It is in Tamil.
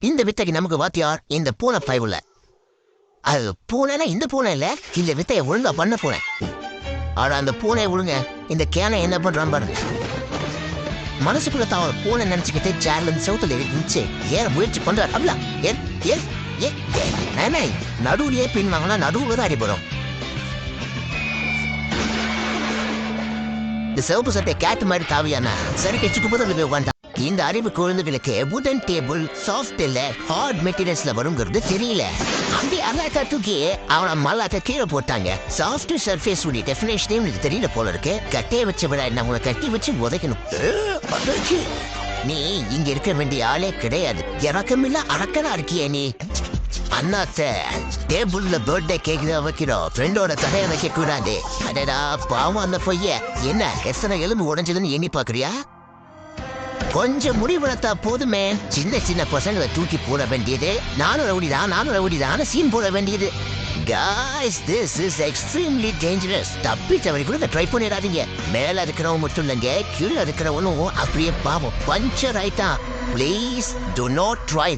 இந்த வித்தைக்கு நமக்கு வாத்தியார் இந்த பூனை பயவுல. அது பூனைனா இந்த பூனை இல்ல, இந்த வித்தையை ஒழுங்கா பண்ண பூனை. ஆனா அந்த பூனை ஒழுங்க இந்த கேனை என்ன பண்றான் பாருங்க. மனசுக்குள்ள தான் பூனை நினைச்சுக்கிட்டு சேர்ல இருந்து சவுத்துல இருந்துச்சு ஏற முயற்சி பண்றாரு. அப்படியா நடுவுலயே பின் வாங்கினா நடுவுல தான் அடிபடும். இந்த சிவப்பு சட்டை கேட்டு மாதிரி தாவியானா சரி கட்சிக்கு முதல்ல போய் உட்காண்டா. இந்த அறிவு குழந்தைகளுக்கு வுடன் டேபிள் சாஃப்ட் இல்ல ஹார்ட் மெட்டீரியல்ஸ்ல வருங்கிறது தெரியல. அப்படி அல்லாட்ட தூக்கி அவனை மல்லாட்ட கீழே போட்டாங்க. சாஃப்ட் சர்ஃபேஸ் உடைய டெஃபினேஷனே உங்களுக்கு தெரியல போல இருக்கு. கட்டையை வச்சு விட நம்மளை கட்டி வச்சு உதைக்கணும். நீ இங்க இருக்க வேண்டிய ஆளே கிடையாது. இறக்கமில்ல அடக்கனா இருக்கிய நீ. அண்ணாத்த டேபிள்ல பர்த்டே கேக் தான் வைக்கிறோம், ஃப்ரெண்டோட கடையை வைக்க கூடாது. அடடா பாவம் அந்த பொய்ய. என்ன எத்தனை எலும்பு உடைஞ்சதுன்னு எண்ணி பாக்குறியா? கொஞ்சம் முடி வளர்த்தா போதுமே. சின்ன சின்ன பசங்களை தூக்கி போட வேண்டியது. நானும் ரவுடிதான் சீன் போட வேண்டியது. Guys, this is extremely dangerous. தப்பி தவறி கூட ட்ரை பண்ணிடாதீங்க. மேல இருக்கிறவங்க மட்டும் இல்லைங்க, கீழே இருக்கிறவனும் அப்படியே பாவம் பஞ்சர் ஆயிட்டான். Please do not try.